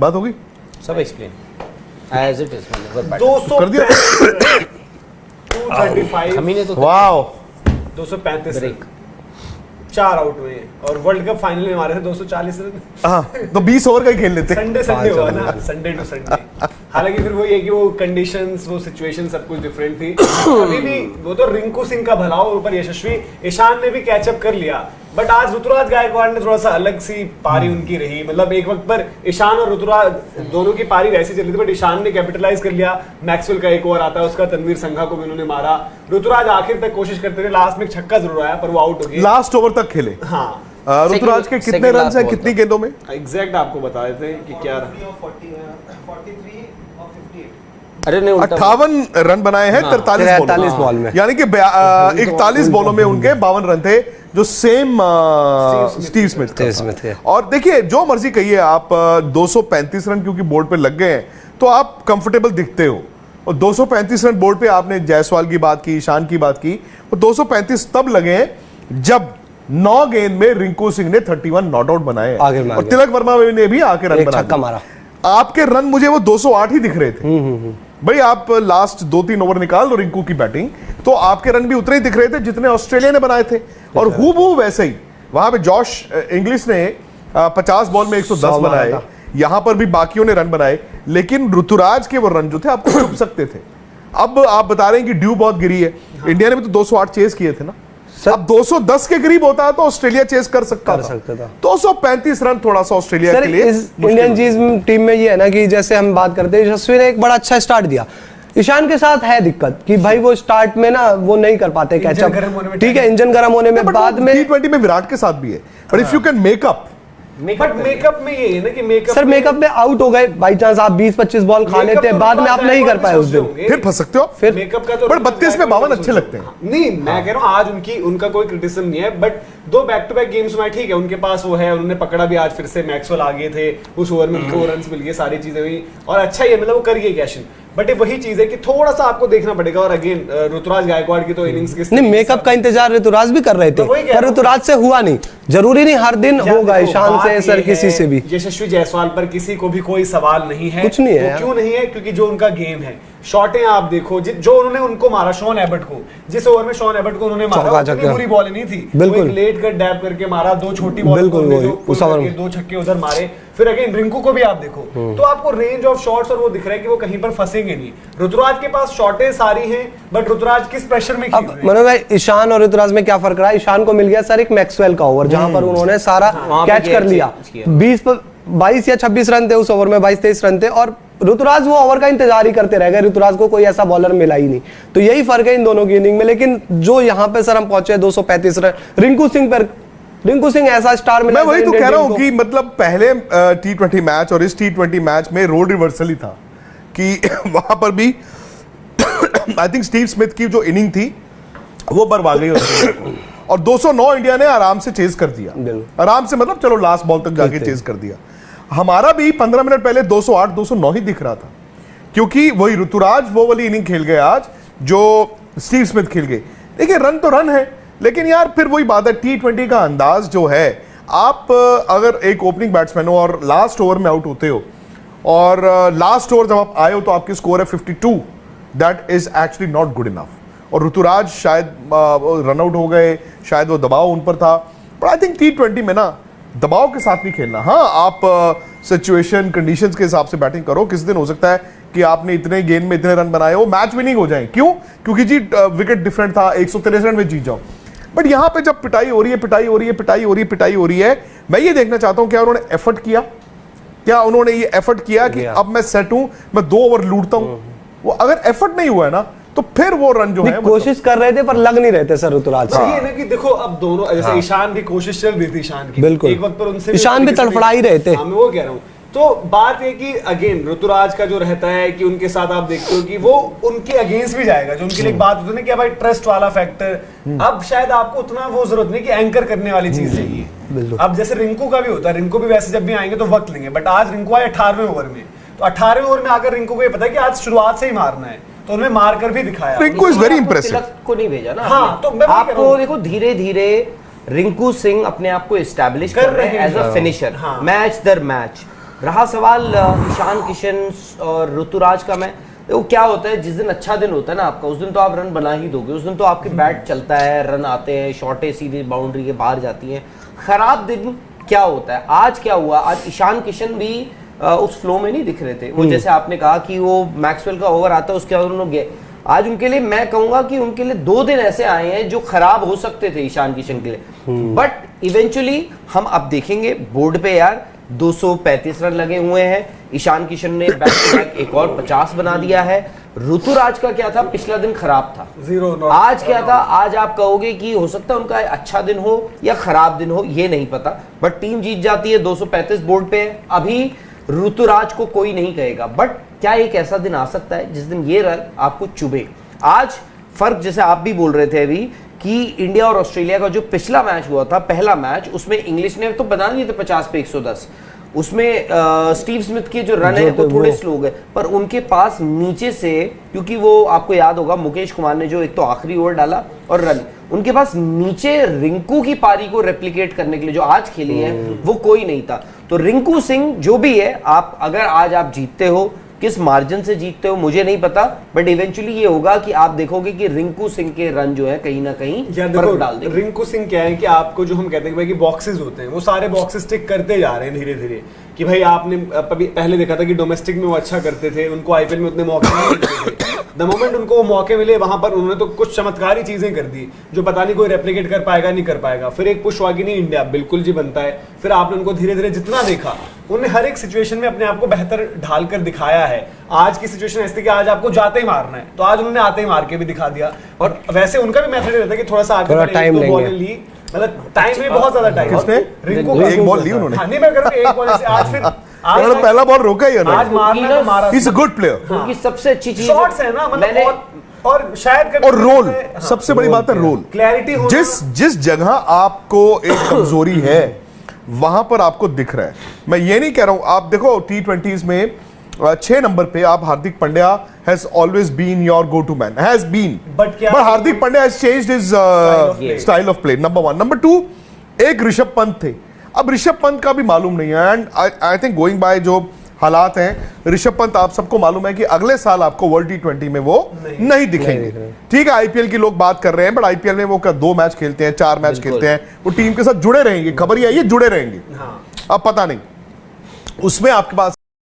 बात होगी, सब एक्सप्लेन एज इट इज, मतलब 200 कर दिया 235 हमी ने तो वाओ 235 रन 4 आउट हुए और वर्ल्ड कप फाइनल में हमारे थे 240 रन। हाँ, तो 20 ओवर का ही खेल लेते। संडे हुआ ना, संडे टू संडे। हालांकि फिर वो ये कि वो कंडीशंस, वो सिचुएशन सब कुछ डिफरेंट थी। अभी भी वो तो रिंकू सिंह का भला और ऊपर यशस्वी ईशान ने भी कैचअप कर लिया, बट आज ऋतुराज गायकवाड़ ने थोड़ा सा अलग सी पारी उनकी रही। मतलब एक वक्त पर ईशान और ऋतुराज दोनों की पारी वैसी चल रही थी, बट ईशान ने कैपिटलाइज कर लिया। मैक्सवेल का एक ओवर आता है उसका, तनवीर संघा को भी उन्होंने मारा। ऋतुराज आखिर तक कोशिश करते रहे, लास्ट में एक छक्का जरूर आया पर वो आउट हो गए। लास्ट ओवर तक खेले। हाँ, ऋतुराज के कितने रन हैं कितनी गेंदों में? एग्जैक्ट आपको बता देते हैं कि क्या 43 अरे नहीं 58 रन बनाए हैं 43 बॉल में, यानी कि 41 बॉलों में उनके 52 रन थे, जो सेम स्टीव स्मिथ थे। और देखिए जो मर्जी कहिए आप, 235 रन क्योंकि बोर्ड पे लग गए हैं तो आप कंफर्टेबल दिखते हो, और 235 रन बोर्ड पे आपने जायसवाल की बात की, ईशान की बात की, और 235 तब लगे हैं जब 9 गेंद में रिंकू सिंह ने 31 नॉट आउट बनाए और तिलक वर्मा ने भी आके रन बनाया। आपके रन मुझे वो 208 ही दिख रहे थे भाई। आप लास्ट 2-3 ओवर निकाल दो रिंकू की बैटिंग, तो आपके रन भी उतने ही दिख रहे थे जितने ऑस्ट्रेलिया ने बनाए थे, और हूबहू वैसे ही वहां पे जॉश इंग्लिश ने 50 बॉल में 110 बनाए, यहां पर भी बाकियों ने रन बनाए, लेकिन ऋतुराज के वो रन जो थे आपको छुप सकते थे। अब आप बता रहे हैं कि ड्यू बहुत गिरी है। इंडिया ने भी तो 208 चेस किए थे ना, अब 210 के करीब होता है तो ऑस्ट्रेलिया चेस कर सकता था। 235 रन थोड़ा सा ऑस्ट्रेलिया के लिए। इंडियन टीम में ये है ना कि जैसे हम बात करते हैं, यशस्वी ने एक बड़ा अच्छा स्टार्ट दिया, ईशान के साथ है दिक्कत कि भाई वो स्टार्ट में ना वो नहीं कर पाते कैचअप, ठीक है, इंजन गर्म होने में, बाद में T20 में विराट के साथ भी है, but if you can makeup, but makeup में ये है ना कि मेकअप सर मेकअप में आउट हो गए बाई चांस, आप 20-25 बॉल खा लेते हैं, बाद में आप नहीं कर पाए उस दिन, फिर फंस सकते हो। फिर मेकअप का तो बट 32 में 52 अच्छे लगते हैं। नहीं, मैं कह रहा हूँ आज उनका कोई क्रिटिसिज्म नहीं है, but 2 back to back games में ठीक है उनके पास वो है, उन्होंने पकड़ा भी आज फिर से, मैक्सवेल आगे थे, उस ओवर में 2 रन मिल गए, सारी चीजें हुई और अच्छा ही है, मतलब वो कर गए कैश इन। बट ये वही चीज है कि थोड़ा सा आपको देखना पड़ेगा। और अगेन ऋतुराज गायकवाड़ की तो इनिंग्स के नहीं, मेकअप का इंतजार ऋतुराज भी कर रहे थे, पर ऋतुराज से हुआ नहीं। जरूरी नहीं हर दिन होगा ईशान से, सर किसी से भी। यशस्वी जायसवाल पर किसी को भी कोई सवाल नहीं है, कुछ नहीं है। क्यों नहीं है? क्योंकि जो उनका गेम है, शॉटें आप देखो, जो उन्होंने उनको मारा शॉन एबट को, जिस ओवर में शॉन एबट को उन्होंने मारा, उतनी बुरी बॉल नहीं थी, बिल्कुल लेट कर डैब करके मारा, 2 छोटी बॉल, 2 छक्के उधर मारे। फिर अगेन रिंकू को भी आप देखो, तो आपको रेंज ऑफ शॉट्स और वो दिख रहा है कि वो कहीं पर फंसेंगे नहीं। ऋतुराज के पास शॉटें सारी हैं, बट ऋतुराज किस प्रेशर में खेल रहे हैं? मनोज भाई, ईशान और ऋतुराज में क्या फर्क रहा है? ईशान को मिल गया सर एक मैक्सवेल का ओवर, जहां पर उन्होंने सारा कैच कर लिया, 22 या 26 रन थे उस ओवर में, 22-23 रन थे, और ऋतुराज वो ओवर का इंतजार ही करते रह गए, ऋतुराज को कोई ऐसा बॉलर मिला ही नहीं। तो यही फर्क है इन दोनों की इनिंग में। लेकिन जो यहाँ पे सर हम पहुंचे 235 रन रिंकू सिंह ऐसा स्टार मिला। मैं वही तो कह रहा हूं कि मतलब पहले T20 मैच और इस T20 मैच में रोल रिवर्सल ही था कि वहां पर भी आई थिंक स्टीव स्मिथ की जो इनिंग थी वो बर्बाद गई और 209 इंडिया ने आराम से चेज कर दिया, आराम से, मतलब चलो लास्ट बॉल तक जाके चेज कर दिया। हमारा भी 15 मिनट पहले 208-209 ही दिख रहा था, क्योंकि वही ऋतुराज वो वाली इनिंग खेल गए आज जो स्टीव स्मिथ खेल गए। देखिए रन तो रन है, लेकिन यार फिर वही बात है, T20 का अंदाज जो है, आप अगर एक ओपनिंग बैट्समैन हो और लास्ट ओवर में आउट होते हो, और लास्ट ओवर जब आप आए हो तो आपकी स्कोर है 52, that is actually not good enough. और ऋतुराज शायद रन आउट हो गए, शायद वो दबाव उन पर था, बट आई थिंक T20 में ना दबाव के साथ नहीं खेलना। हाँ, आप सिचुएशन कंडीशंस के हिसाब से बैटिंग करो, किस दिन हो सकता है कि आपने इतने गेंद में इतने रन बनाए हो, मैच विनिंग हो जाए, क्यों? क्योंकि जी विकेट डिफरेंट था, 163 रन में जीत जाओ। बट यहां पे जब पिटाई हो रही है, मैं ये देखना चाहता हूं क्या उन्होंने एफर्ट किया, क्या उन्होंने ये एफर्ट किया कि अब मैं सेट हूं, मैं 2 ओवर लूटता हूं। वो अगर एफर्ट नहीं हुआ है ना, तो फिर वो रन जो है कोशिश कर रहे थे पर लग नहीं रहे थे सर ऋतुराज। ये ना कि देखो अब दोनों, जैसे ईशान की कोशिश चल रही थी, ईशान की बिल्कुल, एक वक्त पर उनसे ईशान भी तड़फड़ा ही रहे थे। मैं वो कह रहा हूँ। तो बात है कि अगेन ऋतुराज का जो रहता है कि उनके साथ आप देखते हो कि वो उनके अगेंस्ट भी जाएगा, जो उनके लिए बात होती है ना कि भाई ट्रस्ट वाला फैक्टर। अब शायद आपको उतना वो जरूरत नहीं कि एंकर करने वाली चीज चाहिए। अब जैसे रिंकू का भी होता है, रिंकू भी वैसे जब भी आएंगे तो वक्त लेंगे, बट आज रिंकू आए 18वें ओवर में, तो 18वें ओवर में आकर रिंकू को ये पता है कि आज शुरुआत से ही मारना है, तो उन्होंने मारकर भी दिखाया। Rinku is very impressive. Tilak को नहीं भेजा ना, हाँ, तो मैं आपको देखो धीरे धीरे रिंकू सिंह अपने आप को एस्टैब्लिश कर रहे हैं एज अ फिनिशर, मैच दर मैच। रहा सवाल ईशान किशन और ऋतुराज का, मैं वो क्या होता है, जिस दिन अच्छा दिन होता है ना आपका, उस दिन तो आप रन बना ही दोगे, उस दिन तो आपके बैट चलता है, रन आते हैं, शॉटें सीधे बाउंड्री के बाहर जाती हैं। खराब दिन क्या होता है? आज क्या हुआ? आज ईशान किशन भी उस फ्लो में नहीं दिख रहे थे। वो जैसे आपने कहा कि वो मैक्सवेल का ओवर आता है उसके बाद उन्होंने गए। आज उनके लिए मैं कहूंगा कि उनके लिए 2 दिन ऐसे आए हैं जो खराब हो सकते थे ईशान किशन के लिए, बट इवेंचुअली हम अब देखेंगे बोर्ड पे यार 235 रन लगे हुए हैं। ईशान किशन ने बैक टू बैक एक और 50 बना दिया है। ऋतुराज का क्या था? पिछला दिन खराब था, 0 आज क्या था? आज आप कहोगे कि हो सकता है उनका अच्छा दिन हो या खराब दिन हो, ये नहीं पता, बट टीम जीत जाती है। 235 बोर्ड पे है। अभी ऋतुराज को कोई नहीं कहेगा, बट क्या एक ऐसा दिन आ सकता है जिस दिन ये रन आपको चुभे? आज फर्क जैसे आप भी बोल रहे थे अभी कि इंडिया और ऑस्ट्रेलिया का जो पिछला मैच हुआ था, पहला मैच, उसमें इंग्लिश ने तो बना दिए थे 50 पे 110, उसमें स्टीव स्मिथ के जो रन है वो थोड़े स्लो गए, पर उनके पास नीचे से, क्योंकि वो आपको याद होगा मुकेश कुमार ने जो एक तो आखिरी ओवर डाला और रन, उनके पास नीचे रिंकू की पारी को रेप्लिकेट करने के लिए जो आज खेली है वो कोई नहीं था। तो रिंकू सिंह जो भी है, आप अगर आज आप जीतते हो, किस मार्जिन से जीतते हो मुझे नहीं पता, बट इवेंचुअली ये होगा कि आप देखोगे कि रिंकू सिंह के रन जो है कहीं ना कहीं फर्क डाल देंगे। रिंकू सिंह क्या है कि आपको जो हम कहते हैं कि भाई कि बॉक्सेस होते हैं, वो सारे बॉक्सेस टिक करते जा रहे हैं धीरे धीरे। कि भाई आपने पहले देखा था कि डोमेस्टिक में वो अच्छा करते थे, उनको आईपीएल में उतने मौके नहीं मिलते थे। द मोमेंट उनको वो मौके मिले, वहां पर उन्होंने तो कुछ चमत्कारी चीजें कर दी जो पता नहीं कोई रेप्लिकेट कर पाएगा नहीं कर पाएगा। फिर एक पुश वागिनी इंडिया बिल्कुल जी बनता है। फिर आपने उनको धीरे धीरे जितना देखा, उन्होंने हर एक सिचुएशन में अपने आप को बेहतर ढाल कर दिखाया है। आज की सिचुएशन ऐसी थी कि आज आपको जाते ही मारना है, तो आज उन्होंने आते ही मार के भी दिखा दिया। और वैसे उनका भी मेथड रहता है कि थोड़ा सा आगे टाइम ली, मतलब टाइम में बहुत ज्यादा टाइम। किसने? रिंकू एक बॉल ली उन्होंने। हाँ, नहीं मैं करूँ एक बॉल से आज फिर उन्होंने पहला बॉल रोका ही आज उन्होंने। मारना तो मारा। He is a good player. उनकी सबसे अच्छी चीज शॉट्स है ना, मतलब मैंने और शायद कभी और रोल, हाँ, सबसे बड़ी बात है रोल। क्लैरिटी होना। जिस जगह आपको एक कमजोरी है वहां पर आपको दिख रहा है। मैं ये नहीं कह रहा हूं, आप देखो T20s में 6 नंबर पे आप Hardik Pandya has always been your go to man, has been, but Hardik Pandya has changed his style of play, number 1। Number 2, एक ऋषभ पंत थे, अब ऋषभ पंत का भी मालूम नहीं है। And I think going by जो हालात हैं, ऋषभ पंत आप सबको मालूम है कि अगले साल आपको वर्ल्ड T20 में वो नहीं दिखेंगे। ठीक है, आईपीएल की लोग बात कर रहे हैं, बट आईपीएल में वो 2 मैच खेलते हैं, 4 मैच खेलते हैं, वो टीम के साथ जुड़े रहेंगे, खबर ये जुड़े रहेंगे। अब पता नहीं उसमें आपके पास